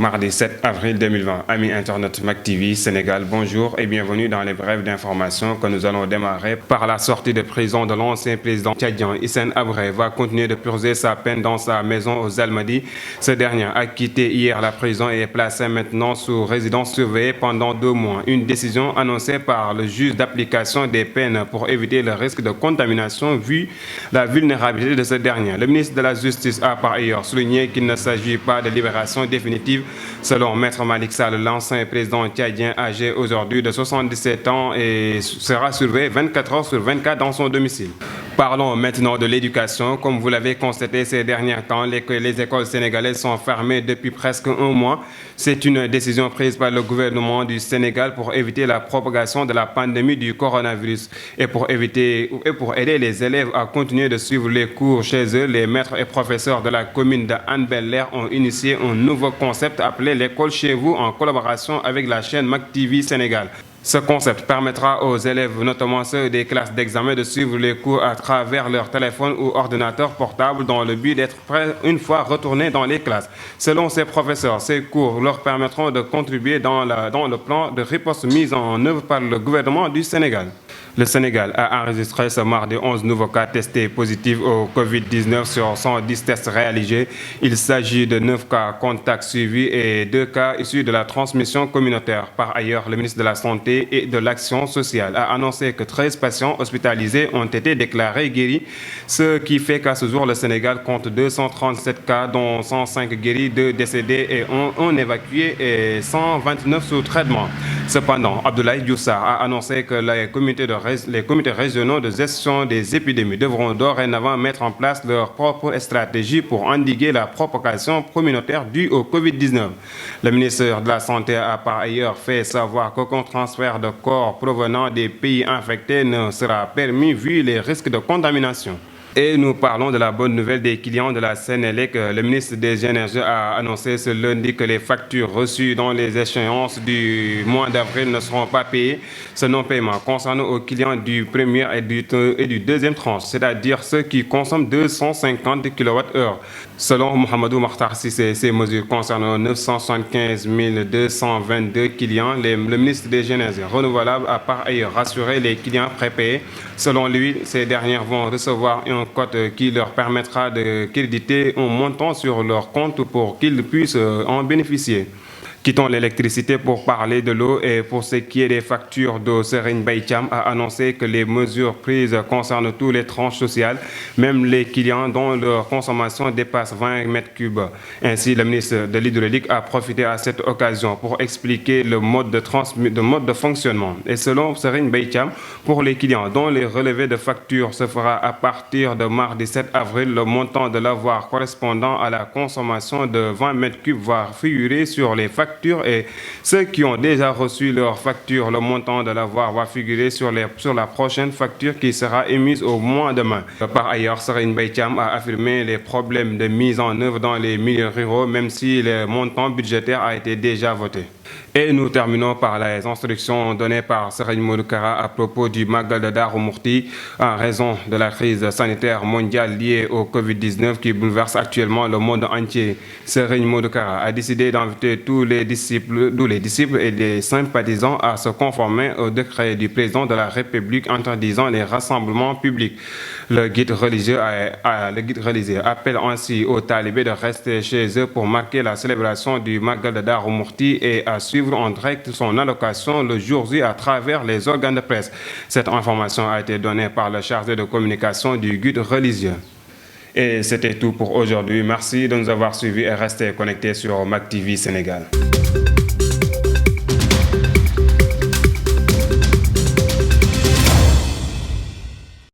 Mardi 7 avril 2020, amis internautes Mac TV Sénégal, bonjour et bienvenue dans les brèves d'information que nous allons démarrer par la sortie de prison de l'ancien président tchadien. Hissène Habré va continuer de purger sa peine dans sa maison aux Almadies. Ce dernier a quitté hier la prison et est placé maintenant sous résidence surveillée pendant 2 mois. Une décision annoncée par le juge d'application des peines pour éviter le risque de contamination vu la vulnérabilité de ce dernier. Le ministre de la Justice a par ailleurs souligné qu'il ne s'agit pas de libération définitive. Selon Maître Malick Sall, l'ancien président tchadien âgé aujourd'hui de 77 ans et sera surveillé 24 heures sur 24 dans son domicile. Parlons maintenant de l'éducation. Comme vous l'avez constaté ces derniers temps, les écoles sénégalaises sont fermées depuis presque 1 mois. C'est une décision prise par le gouvernement du Sénégal pour éviter la propagation de la pandémie du coronavirus et pour aider les élèves à continuer de suivre les cours chez eux. Les maîtres et professeurs de la commune de Hann Bel-Air ont initié un nouveau concept appelé l'école chez vous en collaboration avec la chaîne Mac TV Sénégal. Ce concept permettra aux élèves, notamment ceux des classes d'examen, de suivre les cours à travers leur téléphone ou ordinateur portable dans le but d'être prêts une fois retournés dans les classes. Selon ces professeurs, ces cours leur permettront de contribuer dans le plan de riposte mis en œuvre par le gouvernement du Sénégal. Le Sénégal a enregistré ce mardi 11 nouveaux cas testés positifs au Covid-19 sur 110 tests réalisés. Il s'agit de 9 cas contacts suivis et 2 cas issus de la transmission communautaire. Par ailleurs, le ministre de la Santé et de l'Action sociale a annoncé que 13 patients hospitalisés ont été déclarés guéris, ce qui fait qu'à ce jour, le Sénégal compte 237 cas, dont 105 guéris, 2 décédés et 1 évacué et 129 sous traitement. Cependant, Abdoulaye Diouf Sarr a annoncé que les comités régionaux de gestion des épidémies devront dorénavant mettre en place leur propre stratégie pour endiguer la propagation communautaire due au Covid-19. Le ministère de la Santé a par ailleurs fait savoir qu'aucun transfert de corps provenant des pays infectés ne sera permis vu les risques de contamination. Et nous parlons de la bonne nouvelle des clients de la Sénélec. Le ministre des Énergies a annoncé ce lundi que les factures reçues dans les échéances du mois d'avril ne seront pas payées. Ce non-paiement concerne aux clients du premier et du deuxième tranche, c'est-à-dire ceux qui consomment 250 kWh. Selon Mohamedou Makhtar Cissé, ces mesures concernent 975 222 clients. Le ministre des Énergies renouvelables a par ailleurs rassuré les clients prépayés. Selon lui, ces derniers vont recevoir un code qui leur permettra de créditer un montant sur leur compte pour qu'ils puissent en bénéficier. Quittons l'électricité pour parler de l'eau et pour ce qui est des factures d'eau, Serigne Mbaye Thiam a annoncé que les mesures prises concernent tous les tranches sociales, même les clients dont leur consommation dépasse 20 mètres cubes. Ainsi, le ministre de l'Hydraulique a profité à cette occasion pour expliquer le mode de fonctionnement. Et selon Serigne Mbaye Thiam, pour les clients dont les relevés de factures se fera à partir de mardi 7 avril, le montant de l'avoir correspondant à la consommation de 20 mètres cubes va figurer sur les factures et ceux qui ont déjà reçu leur facture, le montant de l'avoir va figurer sur la prochaine facture qui sera émise au mois de mai. Par ailleurs, Serigne Mbaye Thiam a affirmé les problèmes de mise en œuvre dans les milieux ruraux, même si le montant budgétaire a été déjà voté. Et nous terminons par les instructions données par Serigne Modou Kara à propos du Magal de Darou Mourti en raison de la crise sanitaire mondiale liée au Covid-19 qui bouleverse actuellement le monde entier. Serigne Modou Kara a décidé d'inviter tous les disciples et les sympathisants à se conformer au décret du président de la République interdisant les rassemblements publics. Le guide religieux appelle ainsi aux talibés de rester chez eux pour marquer la célébration du Magal de Darou Mourti et à suivre en direct son allocation le jour J à travers les organes de presse. Cette information a été donnée par le chargé de communication du guide religieux. Et c'était tout pour aujourd'hui. Merci de nous avoir suivis et restez connectés sur Mac TV Sénégal.